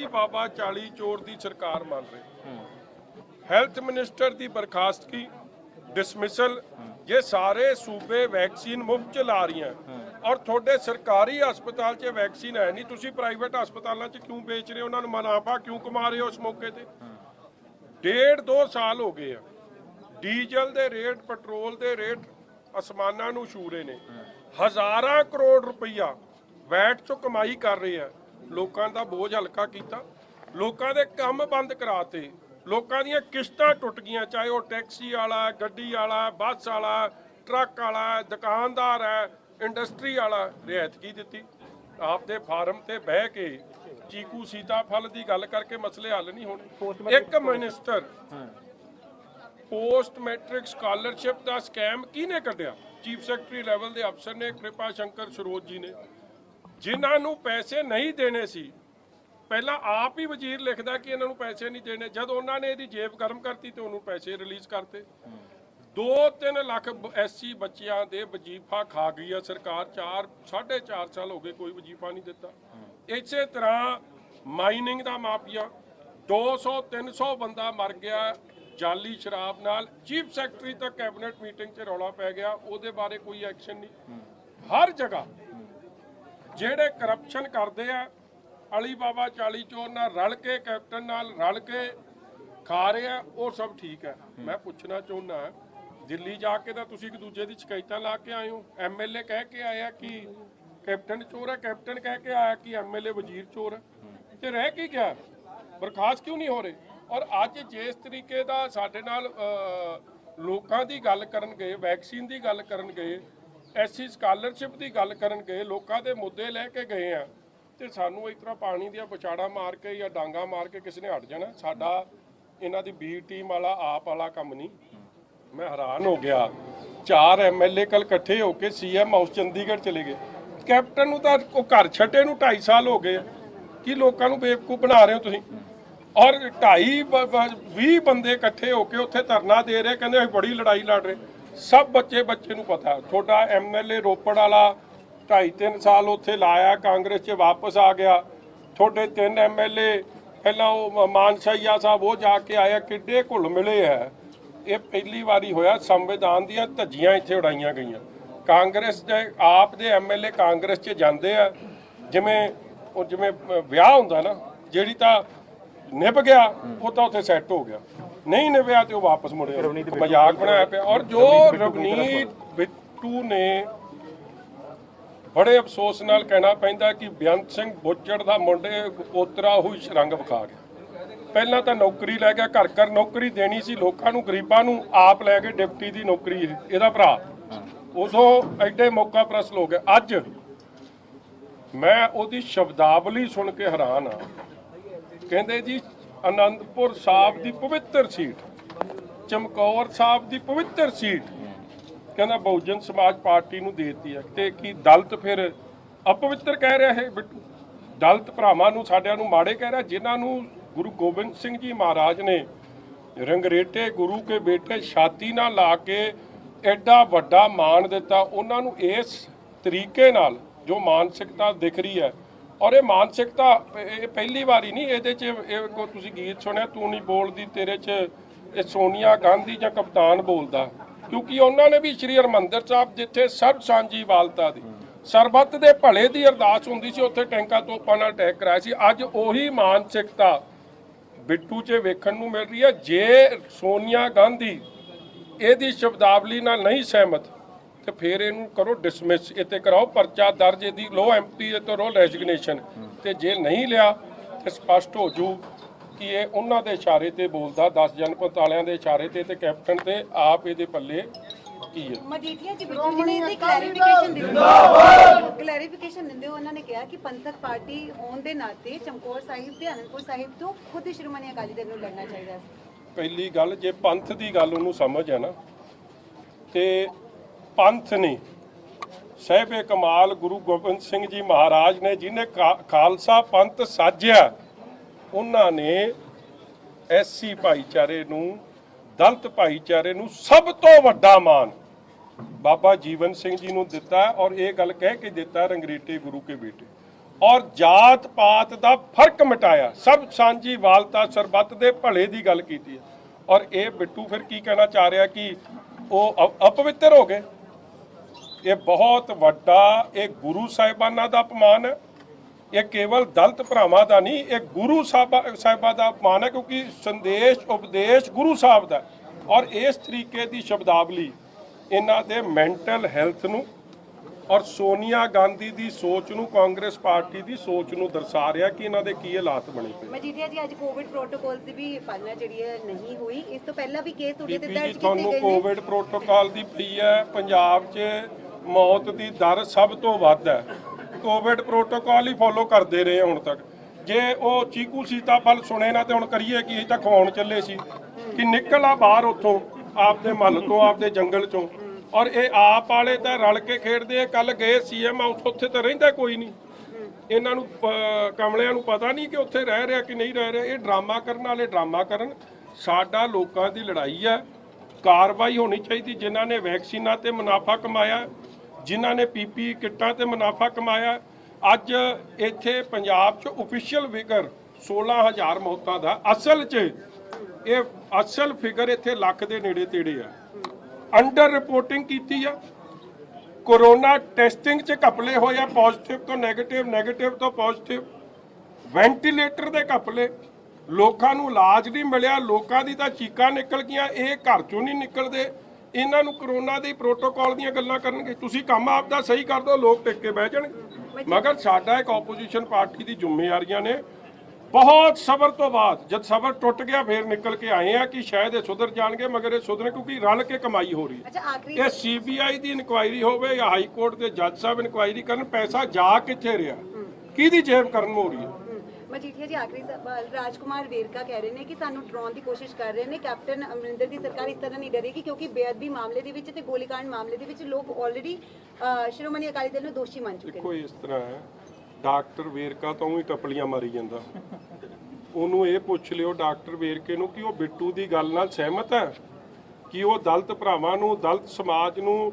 बाबा 40 चोर की सरकार मान रही, हेल्थ मिनिस्टर की बर्खास्तगी, डिसमिसल, ये सारे सूबे वैक्सीन मुफ्त चला रही हैं और थोड़े सरकारी हस्पताल च वैक्सीन है नहीं, तुसी प्राइवेट हस्पतालों च क्यों बेच रहे हो, उन्होंने मुनाफा क्यों कमा रहे हो उस मौके ते? 1.5-2 साल हो गए हैं, डीजल के रेट, पेट्रोल के रेट आसमानां नूं छू रहे ने, हज़ारां करोड़ रुपया वैट चों कमाई कर रहे हैं, लोगों का बोझ हल्का किया, लोगों के काम बंद कराते, लोगों दी किश्तां टुट गईयां, चाहे वह टैक्सी वाला, गड्डी वाला, बस वाला, ट्रक वाला, दुकानदार है, इंडस्ट्री वाला, रियायत की दी। आपदे फार्म ते बह के चीकू सीताफल की गल करके मसले हल नहीं होने। एक मिनिस्टर पोस्ट मैट्रिक स्कॉलरशिप का स्कैम किने कढ़िया? चीफ सैकटरी लैवल के अफसर ने, कृपा शंकर सरोज जी ने, जिन्होंने पैसे नहीं देने सी, पहला आप ही वजीर लिखता कि इन्होंने पैसे नहीं देने, जब उन्होंने यदि जेब गर्म करती तो उन्होंने पैसे रिलीज करते। 2-3 लाख SC बच्चों के वजीफा खा गई है सरकार, 4-4.5 साल हो गए कोई वजीफा नहीं दिता। इस तरह माइनिंग का माफिया, 200-300 बंदा मर गया जाली शराब नाल, चीफ सैकटरी तक कैबिनेट मीटिंग च रौला पै गया, उहदे बारे कोई एक्शन नहीं। हर जगह जेड़े करप्शन करते हैं, अली बाबा 40 चोर नाल रल के, कैप्टन नाल रल के खा रहे हैं, वो सब ठीक है। मैं पूछना चाहना दिल्ली जाके तो तुसीं एक दूजे की शिकायतां ला के आए हो, MLA कह के आया कि कैप्टन चोर है, कैप्टन कह के आया कि MLA वजीर चोर है, तो रह की गया? बर्खास्त क्यों नहीं हो रहे? और अज जिस तरीके का साडे नाल लोकां दी गल करन गए, वैक्सीन की गल करन गए, SC स्कॉलरशिप की गल करन गए, लोकां दे मुद्दे लैके गए हैं, तो सानू इस तरह पानी दिया बचाड़ा मार के या डांगा मार के किसी ने हट जाना? साडा इन्हां दी बी टीम वाला आप वाला काम नहीं। मैं हैरान हो गया, 4 MLA कल इकट्ठे होकर CM हाउस चंडीगढ़ चले गए, कैप्टन नूं तां घर छड्डे नूं 2.5 साल हो गए, कि लोगों को बेवकूफ़ बना रहे हो तुसीं? और 2.5-20 बंदे इकट्ठे होकर उत्थे धरना दे रहे, कहते असीं बड़ी लड़ाई लड़ रहे। सब बच्चे नूं पता, थोड़ा MLA रोपड़ वाला 2.5-3 साल उत्थे लाया, कांग्रेस च वापस आ गया, थोड़े 3 MLA पहला वो मानसाइया साहब वो जाके आया, किड्डे घुल मिले है। ये पहली बारी होया संविधान दी धज्जियां इत्थे उड़ाईयां गईयां। कांग्रेस दे आप दे MLA कांग्रेस च जाते हैं, जिमें विआह हुंदा ना, जिहड़ी तां निभ गया वो तो उत्थे सैट हो गया, नहीं निभया तो वापस मुड़े, मजाक बनाया पिया। और जो रवनीत बिट्टू ने बड़े अफसोस नाल कहना पैंदा कि बेअंत सिंह बुच्चड़ दा मुंडे पोतरा हुई रंग विखा गया। पहला तो नौकरी लै गया, घर घर नौकरी देनी सी लोगों को, गरीबों को आप लै गए डिप्टी की नौकरी, इहदा भरा उदों एडे मौका प्रस्त लोग। अज मैं उहदी शब्दावली सुन के हैरान हाँ। कहते जी आनंदपुर साहब की पवित्र सीट, चमकौर साहब की पवित्र सीट कहना बहुजन समाज पार्टी नूं देती है, ते कि दलित फिर अपवित्र कह रहा है बिट्टू? दलित भरावां नूं साडिआं नूं माड़े कह रहा, जिन्हां नूं गुरु गोबिंद सिंह जी महाराज ने रंगरेटे गुरु के बेटे छाती ना ला के एडा वड्डा मान दिता, उन्हां नूं इस तरीके नाल जो मानसिकता दिख रही है, और ये मानसिकता पहली बारी नहीं, ये को तुसीं गीत सुनिया, तू नहीं बोलदी तेरे च सोनिया गांधी या कप्तान बोलदा, क्योंकि उन्होंने भी श्री हरमंदर साहब जिथे सर्ब सांझी वालता दी सरबत दे भले दी अरदास हुंदी सी, उत्थे टैंका तोपां नाल अटैक कराया सी। अज उही मानसिकता बिट्टू च वेखण नूं मिल रही है। जे सोनिया गांधी इहदी शब्दावली नाल नहीं सहमत तो फिर इनू करो डिसमिस, इत्ते कराओ परचा दर्ज, इहदी लो MP तो लो रेजिग्नेशन, ते जे नहीं लिया तो स्पष्ट हो जू कि ये उन्हां दे इशारे ते बोलदा, 10 जनपद वालियां दे इशारे ते कैप्टन ते आप इहदे पल्ले की है। मजीठिया जी बिट्टू जी ने क्लैरिफिकेशन दिंदे उन्होंने ने कहा कि पंथक पार्टी होने के नाते चमकौर साहिब ते आनंदपुर साहिब तो खुद ही श्रोमणी अकाली दल नूं लड़ना चाहिए। पहली गल जे पंथ की गल उन्होंने समझ है ना, तो पंथ ने साहिबे कमाल गुरु गोबिंद सिंह जी महाराज ने जिन्हें खालसा पंथ साजिया, उन्होंने SC भाईचारे नूं ਦਲਿਤ ਭਾਈਚਾਰੇ ਨੂੰ ਸਭ ਤੋਂ ਵੱਡਾ ਮਾਣ ਬਾਬਾ ਜੀਵਨ ਸਿੰਘ ਜੀ ਨੂੰ ਦਿੱਤਾ ਔਰ ਇਹ ਗੱਲ ਕਹਿ ਕੇ ਦਿੱਤਾ ਰੰਗਰੇਟੇ ਗੁਰੂ ਕੇ ਬੇਟੇ ਔਰ ਜਾਤ ਪਾਤ ਦਾ ਫਰਕ ਮਿਟਾਇਆ ਸਭ ਸਾਂਝੀ ਵਾਲਤਾ ਸਰਬੱਤ ਦੇ ਭਲੇ ਦੀ ਗੱਲ ਕੀਤੀ ਹੈ ਔਰ ਇਹ ਬਿੱਟੂ ਫਿਰ ਕੀ ਕਹਿਣਾ ਚਾਹ ਰਿਹਾ ਕਿ ਉਹ ਅਪਵਿੱਤਰ ਹੋ ਗਏ ਇਹ ਬਹੁਤ ਵੱਡਾ ਇਹ ਗੁਰੂ ਸਾਹਿਬਾਨਾਂ ਦਾ ਅਪਮਾਨ ਹੈ ਇਹ ਕੇਵਲ ਦਲਿਤ ਭਰਾਵਾਂ ਦਾ ਨਹੀਂ ਇਹ ਗੁਰੂ ਸਾਹਿਬਾਂ ਦਾ ਅਪਮਾਨ ਹੈ ਕਿਉਂਕਿ ਸੰਦੇਸ਼ ਉਪਦੇਸ਼ ਗੁਰੂ ਸਾਹਿਬ ਦਾ ਔਰ ਇਸ ਤਰੀਕੇ ਦੀ ਸ਼ਬਦਾਵਲੀ ਇਹਨਾਂ ਦੇ ਮੈਂਟਲ ਹੈਲਥ ਨੂੰ ਔਰ ਸੋਨੀਆ ਗਾਂਧੀ ਦੀ ਸੋਚ ਨੂੰ ਕਾਂਗਰਸ ਪਾਰਟੀ ਦੀ ਸੋਚ ਨੂੰ ਦਰਸਾ ਰਿਹਾ ਕਿ ਇਹਨਾਂ ਦੇ ਕੀ ਹਾਲਾਤ ਬਣੇ ਪਏ ਮਜੀਠੀਆ ਜੀ ਅੱਜ ਕੋਵਿਡ ਪ੍ਰੋਟੋਕਾਲ ਦੀ ਵੀ ਪਾਲਣਾ ਜਿਹੜੀ ਹੈ ਨਹੀਂ ਹੋਈ ਇਸ ਤੋਂ ਪਹਿਲਾਂ ਵੀ ਕੇਸ ਤੁਹਾਡੇ ਤੇ ਦਰਜ ਕੀਤੇ ਤੁਹਾਨੂੰ ਗਏ ਨੇ ਕੋਵਿਡ ਪ੍ਰੋਟੋਕਾਲ ਦੀ ਪਈ ਹੈ ਪੰਜਾਬ 'ਚ ਮੌਤ ਦੀ ਦਰ ਸਭ ਤੋਂ ਵੱਧ ਹੈ ਕੋਵਿਡ ਪ੍ਰੋਟੋਕਾਲ ਹੀ ਫੋਲੋ ਕਰਦੇ ਰਹੇ ਹੁਣ ਤੱਕ ਜੇ ਉਹ ਚੀਕੂ ਸੀਤਾਫਲ ਸੁਣੇ ਨਾ ਤੇ ਹੁਣ ਕਰੀਏ ਕੀ ਤਾਂ ਖਵਾਉਣ ਚੱਲੇ ਸੀ ਕਿ ਨਿਕਲ ਆ ਬਾਹਰ ਉੱਥੋਂ ਆਪਦੇ ਮਹੱਲ ਤੋਂ ਆਪਦੇ ਜੰਗਲ ਚੋਂ ਔਰ ਇਹ ਆਪ ਵਾਲੇ ਤਾਂ ਰਲ ਕੇ ਖੇਡਦੇ ਆ ਕੱਲ ਗਏ ਸੀਐਮ ਹਾਊਸ ਉੱਥੇ ਤਾਂ ਰਹਿੰਦਾ ਕੋਈ ਨਹੀਂ ਇਹਨਾਂ ਨੂੰ ਕਮਲਿਆਂ ਨੂੰ ਪਤਾ ਨਹੀਂ ਕਿ ਉੱਥੇ ਰਹਿ ਰਿਹਾ ਕਿ ਨਹੀਂ ਰਹਿ ਰਿਹਾ ਇਹ ਡਰਾਮਾ ਕਰਨ ਵਾਲੇ ਡਰਾਮਾ ਕਰਨ ਸਾਡਾ ਲੋਕਾਂ ਦੀ ਲੜਾਈ ਹੈ ਕਾਰਵਾਈ ਹੋਣੀ ਚਾਹੀਦੀ ਜਿਨ੍ਹਾਂ ਨੇ ਵੈਕਸੀਨਾਂ ਤੇ ਮੁਨਾਫਾ ਕਮਾਇਆ ਜਿਨ੍ਹਾਂ ਨੇ ਪੀਪੀ ਕਿੱਟਾਂ ਤੇ ਮੁਨਾਫਾ ਕਮਾਇਆ ਅੱਜ ਇੱਥੇ ਪੰਜਾਬ 'ਚ ਆਫੀਸ਼ੀਅਲ ਫਿਗਰ 16000 ਮੌਤਾਂ ਦਾ ਅਸਲ 'ਚ ਇਹ ਅਸਲ ਫਿਗਰ ਇੱਥੇ ਲੱਖ ਦੇ ਨੇੜੇ ਤੇੜੇ ਆ ਅੰਡਰ ਰਿਪੋਰਟਿੰਗ ਕੀਤੀ ਆ ਕੋਰੋਨਾ ਟੈਸਟਿੰਗ 'ਚ ਘਪਲੇ ਹੋਏ ਆ ਪੋਜ਼ਿਟਿਵ ਤੋਂ ਨੈਗੇਟਿਵ ਨੈਗੇਟਿਵ ਤੋਂ ਪੋਜ਼ਿਟਿਵ ਵੈਂਟੀਲੇਟਰ ਦੇ ਘਪਲੇ ਲੋਕਾਂ ਨੂੰ ਇਲਾਜ ਨਹੀਂ ਮਿਲਿਆ ਲੋਕਾਂ ਦੀ ਤਾਂ ਚੀਕਾਂ ਨਿਕਲ ਗਈਆਂ ਇਹ ਘਰ ਚੋਂ ਨਹੀਂ ਨਿਕਲਦੇ ਇਹਨਾਂ ਨੂੰ ਕਰੋਨਾ ਦੇ ਪ੍ਰੋਟੋਕਾਲ ਦੀਆਂ ਗੱਲਾਂ ਕਰਨਗੇ ਤੁਸੀਂ ਕੰਮ ਆਪਦਾ ਸਹੀ ਕਰ ਦਿਓ ਲੋਕ ਟਿਕ ਕੇ ਬਹਿ ਜਾਣਗੇ ਮਗਰ ਸਾਡਾ ਇੱਕ ਆਪੋਜੀਸ਼ਨ ਪਾਰਟੀ ਦੀ ਜ਼ਿੰਮੇਵਾਰੀਆਂ ਨੇ ਬਹੁਤ ਸਬਰ ਤੋਂ ਬਾਅਦ ਜਦ ਸਬਰ ਟੁੱਟ ਗਿਆ ਫੇਰ ਨਿਕਲ ਕੇ ਆਏ ਆ ਕਿ ਸ਼ਾਇਦ ਇਹ ਸੁਧਰ ਜਾਣਗੇ ਮਗਰ ਇਹ ਸੁਧਰੇ ਕਿਉਂਕਿ ਰਲ ਕੇ ਕਮਾਈ ਹੋ ਰਹੀ ਹੈ ਇਹ ਸੀਬੀਆਈ ਦੀ ਇਨਕੁਆਇਰੀ ਹੋਵੇ ਜਾਂ ਹਾਈ ਕੋਰਟ ਦੇ ਜੱਜ ਸਾਹਿਬ ਇਨਕੁਆਇਰੀ ਕਰਨ ਪੈਸਾ ਜਾ ਕਿੱਥੇ ਰਿਹਾ ਕਿਹਦੀ ਜੇਬ ਕਰਨ ਹੋ ਰਹੀ ਹੈ ਮਜੀਠੀਆ ਜੀ ਆਖਰੀ ਸਵਾਲ ਰਾਜਕੁਮਾਰ ਵੇਰਕਾ ਕਹਿ ਰਹੇ ਨੇ ਕਿ ਸਾਨੂੰ ਡਰਾਉਣ ਦੀ ਕੋਸ਼ਿਸ਼ ਕਰ ਰਹੇ ਨੇ ਕੈਪਟਨ ਅਮਰਿੰਦਰ ਦੀ ਸਰਕਾਰ ਇਸ ਤਰ੍ਹਾਂ ਨਹੀਂ ਡਰੇਗੀ ਕਿਉਂਕਿ ਬੇਅਦਬੀ ਮਾਮਲੇ ਦੇ ਵਿੱਚ ਤੇ ਗੋਲੀकांड ਮਾਮਲੇ ਦੇ ਵਿੱਚ ਲੋਕ ਆਲਰੇਡੀ ਸ਼੍ਰੋਮਣੀ ਅਕਾਲੀ ਦਲ ਨੂੰ ਦੋਸ਼ੀ ਮੰਨ ਚੁੱਕੇ ਨੇ ਦੇਖੋ ਇਸ ਤਰ੍ਹਾਂ ਹੈ ਡਾਕਟਰ ਵੇਰਕਾ ਤੋਂ ਹੀ ਟੱਪਲੀਆਂ ਮਾਰੀ ਜਾਂਦਾ ਉਹਨੂੰ ਇਹ ਪੁੱਛ ਲਿਓ ਡਾਕਟਰ ਵੇਰਕੇ ਨੂੰ ਕਿ ਉਹ ਬਿੱਟੂ ਦੀ ਗੱਲ ਨਾਲ ਸਹਿਮਤ ਹੈ ਕਿ ਉਹ ਦਲਿਤ ਭਰਾਵਾਂ ਨੂੰ ਦਲਿਤ ਸਮਾਜ ਨੂੰ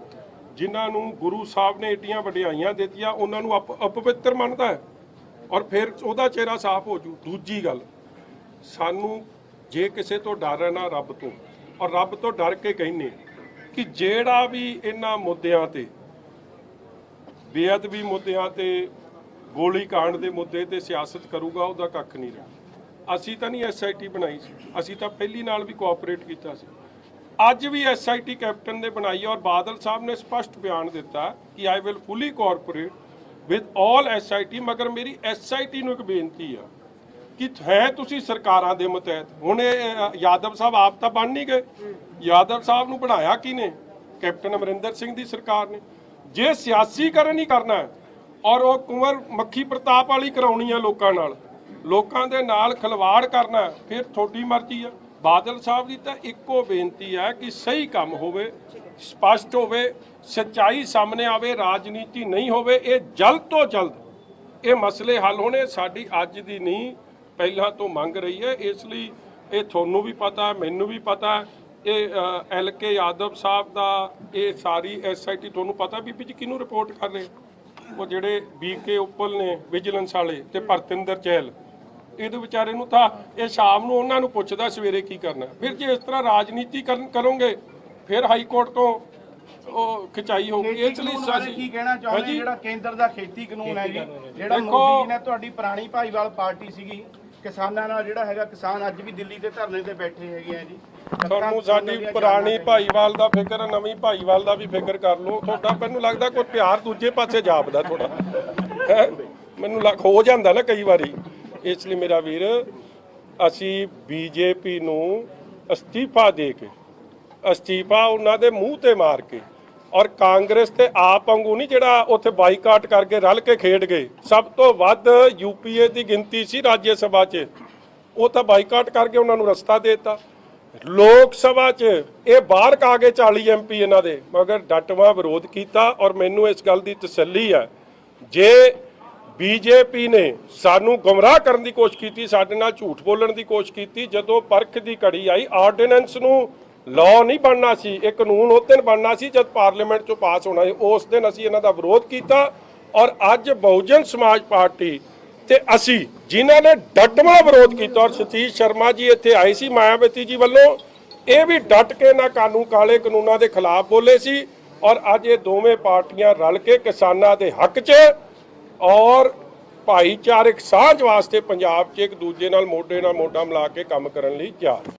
ਜਿਨ੍ਹਾਂ ਨੂੰ ਗੁਰੂ ਸਾਹਿਬ ਨੇ ਏਡੀਆਂ ਵਡਿਆਈਆਂ ਦਿੱਤੀਆਂ ਉਹਨਾਂ ਨੂੰ ਅਪਵਿੱਤਰ ਮੰਨਦਾ ਹੈ ਔਰ ਫਿਰ ਉਹਦਾ ਚਿਹਰਾ ਸਾਫ਼ ਹੋ ਜੂ ਦੂਜੀ ਗੱਲ ਸਾਨੂੰ ਜੇ ਕਿਸੇ ਤੋਂ ਡਰ ਹੈ ਨਾ ਰੱਬ ਤੋਂ ਔਰ ਰੱਬ ਤੋਂ ਡਰ ਕੇ ਕਹਿੰਨੇ ਕਿ ਜਿਹੜਾ ਵੀ ਇਹਨਾਂ ਮੁੱਦਿਆਂ ਤੇ ਬੇਅਦਬੀ ਮੁੱਦਿਆਂ ਤੇ ਗੋਲੀकांड ਦੇ ਮੁੱਦੇ ਤੇ ਸਿਆਸਤ ਕਰੂਗਾ ਉਹਦਾ ਕੱਖ ਨਹੀਂ ਰਿਹਾ ਅਸੀਂ ਤਾਂ ਨਹੀਂ ਐਸਆਈਟੀ ਬਣਾਈ ਸੀ ਅਸੀਂ ਤਾਂ ਪਹਿਲੀ ਨਾਲ ਵੀ ਕੋਆਪਰੇਟ ਕੀਤਾ ਸੀ ਅੱਜ ਵੀ ਐਸਆਈਟੀ ਕੈਪਟਨ ਨੇ ਬਣਾਈ ਔਰ ਬਾਦਲ ਸਾਹਿਬ ਨੇ ਸਪਸ਼ਟ ਬਿਆਨ ਦਿੱਤਾ ਕਿ I will fully cooperate with all SIT ਮਗਰ ਮੇਰੀ ਐਸਆਈਟੀ ਨੂੰ ਇੱਕ ਬੇਨਤੀ ਆ ਕਿ ਹੈ ਤੁਸੀਂ ਸਰਕਾਰਾਂ ਦੇ ਮਤਹਿਤ ਹੁਣ ਇਹ ਯਾਦਵ ਸਾਹਿਬ ਆਪ ਤਾਂ ਬਣ ਨਹੀਂ ਗਏ ਯਾਦਵ ਸਾਹਿਬ ਨੂੰ ਬਣਾਇਆ ਕਿਹਨੇ ਕੈਪਟਨ ਅਮਰਿੰਦਰ ਸਿੰਘ ਦੀ ਸਰਕਾਰ ਨੇ ਜੇ ਸਿਆਸੀਕਰਨ ਹੀ ਕਰਨਾ ਹੈ ਔਰ ਉਹ ਕੁੰਵਰ ਮੱਖੀ ਪ੍ਰਤਾਪ ਵਾਲੀ ਕਰਾਉਣੀ ਆ ਲੋਕਾਂ ਦੇ ਨਾਲ ਖਿਲਵਾੜ ਕਰਨਾ ਫਿਰ ਤੁਹਾਡੀ ਮਰਜ਼ੀ ਆ ਬਾਦਲ ਸਾਹਿਬ ਦੀ ਤਾਂ ਇੱਕੋ ਬੇਨਤੀ ਹੈ ਕਿ ਸਹੀ ਕੰਮ ਹੋਵੇ ਸਪਸ਼ਟ ਹੋਵੇ ਸੱਚਾਈ ਸਾਹਮਣੇ ਆਵੇ ਰਾਜਨੀਤੀ ਨਹੀਂ ਹੋਵੇ ਇਹ ਜਲਦ ਤੋਂ ਜਲਦ ਇਹ ਮਸਲੇ ਹੱਲ ਹੋਣੇ ਸਾਡੀ ਅੱਜ ਦੀ ਨਹੀਂ ਪਹਿਲਾਂ ਤੋਂ ਮੰਗ ਰਹੀ ਹੈ ਇਸ ਲਈ ਇਹ ਤੁਹਾਨੂੰ ਵੀ ਪਤਾ ਮੈਨੂੰ ਵੀ ਪਤਾ ਇਹ LK ਯਾਦਵ ਸਾਹਿਬ ਦਾ ਇਹ ਸਾਰੀ SIT ਤੁਹਾਨੂੰ ਪਤਾ ਬੀਬੀ ਜੀ ਕਿਹਨੂੰ ਰਿਪੋਰਟ ਕਰ ਰਹੇ ਉਹ ਜਿਹੜੇ BK ਉੱਪਲ ਨੇ ਵਿਜੀਲੈਂਸ ਵਾਲੇ ਤੇ ਭਰਤਿੰਦਰ ਚਹਿਲ ਇਹਦੇ ਵਿਚਾਰੇ ਨੂੰ ਤਾਂ ਇਹ ਸ਼ਾਮ ਨੂੰ ਉਹਨਾਂ ਨੂੰ ਪੁੱਛਦਾ ਸਵੇਰੇ ਕੀ ਕਰਨਾ ਫਿਰ ਜੇ ਇਸ ਤਰ੍ਹਾਂ ਰਾਜਨੀਤੀ ਕਰੋਗੇ ਫਿਰ ਹਾਈ ਕੋਰਟ ਤੋਂ ਉਹ ਖਿਚਾਈ ਹੋਊਗੀ ਇਸ ਲਈ ਅਸੀਂ ਕੀ ਕਹਿਣਾ ਚਾਹੁੰਦੇ ਜਿਹੜਾ ਕੇਂਦਰ ਦਾ ਖੇਤੀ ਕਾਨੂੰਨ ਹੈ ਜੀ ਜਿਹੜਾ ਮੋਦੀ ਜੀ ਨੇ ਤੁਹਾਡੀ ਪੁਰਾਣੀ ਭਾਈਵਾਲ ਪਾਰਟੀ ਸੀਗੀ ਕਿਸਾਨਾਂ ਨਾਲ ਜਿਹੜਾ ਹੈਗਾ ਕਿਸਾਨ ਅੱਜ ਵੀ ਦਿੱਲੀ ਦੇ ਧਰਨੇ ਤੇ ਬੈਠੇ ਹੈਗੇ ਆ ਜੀ ਤੁਹਾਨੂੰ ਸਾਡੀ ਪੁਰਾਣੀ ਭਾਈਵਾਲ ਦਾ ਫਿਕਰ ਨਵੀਂ ਭਾਈਵਾਲ ਦਾ ਵੀ ਫਿਕਰ ਕਰ ਲਓ ਤੁਹਾਡਾ ਮੈਨੂੰ ਲੱਗਦਾ ਕੋਈ ਪਿਆਰ ਦੂਜੇ ਪਾਸੇ ਜਾਪਦਾ ਥੋੜਾ ਮੈਨੂੰ ਹੋ ਜਾਂਦਾ ਨਾ ਕਈ ਵਾਰੀ ਇਸ ਲਈ ਮੇਰਾ ਵੀਰ ਅਸੀਂ BJP ਨੂੰ ਅਸਤੀਫਾ ਦੇ ਕੇ ਅਸਤੀਫਾ ਉਹਨਾਂ ਦੇ ਮੂੰਹ ਤੇ ਮਾਰ ਕੇ ਔਰ ਕਾਂਗਰਸ ਤੇ ਆਪ ਵਾਂਗੂ ਨਹੀਂ ਜਿਹੜਾ ਉੱਥੇ ਬਾਈਕਾਟ ਕਰਕੇ ਰਲ ਕੇ ਖੇਡ ਗਏ ਸਭ ਤੋਂ ਵੱਧ UPA ਦੀ ਗਿਣਤੀ ਸੀ ਰਾਜ ਸਭਾ 'ਚ ਉਹ ਤਾਂ ਬਾਈਕਾਟ ਕਰਕੇ ਉਹਨਾਂ ਨੂੰ ਰਸਤਾ ਦੇ ਦਿੱਤਾ ਲੋਕ ਸਭਾ 'ਚ ਇਹ ਬਾਹਰ ਕਾ ਕੇ 40 MP ਇਹਨਾਂ ਦੇ ਮਗਰ ਡਟਵਾ ਵਿਰੋਧ ਕੀਤਾ ਔਰ ਮੈਨੂੰ ਇਸ ਗੱਲ ਦੀ ਤਸੱਲੀ ਹੈ ਜੇ BJP ਨੇ ਸਾਨੂੰ ਗੁੰਮਰਾਹ ਕਰਨ ਦੀ ਕੋਸ਼ਿਸ਼ ਕੀਤੀ ਸਾਡੇ ਨਾਲ ਝੂਠ ਬੋਲਣ ਦੀ ਕੋਸ਼ਿਸ਼ ਕੀਤੀ ਜਦੋਂ ਪਰਖ ਦੀ ਘੜੀ ਆਈ ਆਰਡੀਨੈਂਸ ਨੂੰ ਲਾਅ ਨਹੀਂ ਬਣਨਾ ਸੀ, ਇਹ ਕਾਨੂੰਨ ਉਸ ਦਿਨ ਬਣਨਾ ਸੀ ਜਦ ਪਾਰਲੀਮੈਂਟ 'ਚੋਂ ਪਾਸ ਹੋਣਾ ਸੀ। ਉਸ ਦਿਨ ਅਸੀਂ ਇਹਨਾਂ ਦਾ ਵਿਰੋਧ ਕੀਤਾ ਔਰ ਅੱਜ ਬਹੁਜਨ ਸਮਾਜ ਪਾਰਟੀ ਤੇ ਅਸੀਂ ਜਿਨ੍ਹਾਂ ਨੇ ਡਟਵਾਂ ਵਿਰੋਧ ਕੀਤਾ, ਔਰ ਸਤੀਸ਼ ਸ਼ਰਮਾ ਜੀ ਇੱਥੇ ਆਏ ਸੀ ਮਾਇਆਵਤੀ ਜੀ ਵੱਲੋਂ, ਇਹ ਵੀ ਡਟ ਕੇ ਨਾ ਕਾਲੇ ਕਾਨੂੰਨਾਂ ਦੇ ਖਿਲਾਫ ਬੋਲੇ ਸੀ। ਔਰ ਅੱਜ ਇਹ ਦੋਵੇਂ ਪਾਰਟੀਆਂ ਰਲ ਕੇ ਕਿਸਾਨਾਂ ਦੇ ਹੱਕ 'ਚ ਔਰ ਭਾਈਚਾਰਕ ਸਾਂਝ ਵਾਸਤੇ ਪੰਜਾਬ 'ਚ ਇੱਕ ਦੂਜੇ ਨਾਲ ਮੋਢੇ ਨਾਲ ਮੋਢਾ ਮਿਲਾ ਕੇ ਕੰਮ ਕਰਨ ਲਈ ਤਿਆਰ।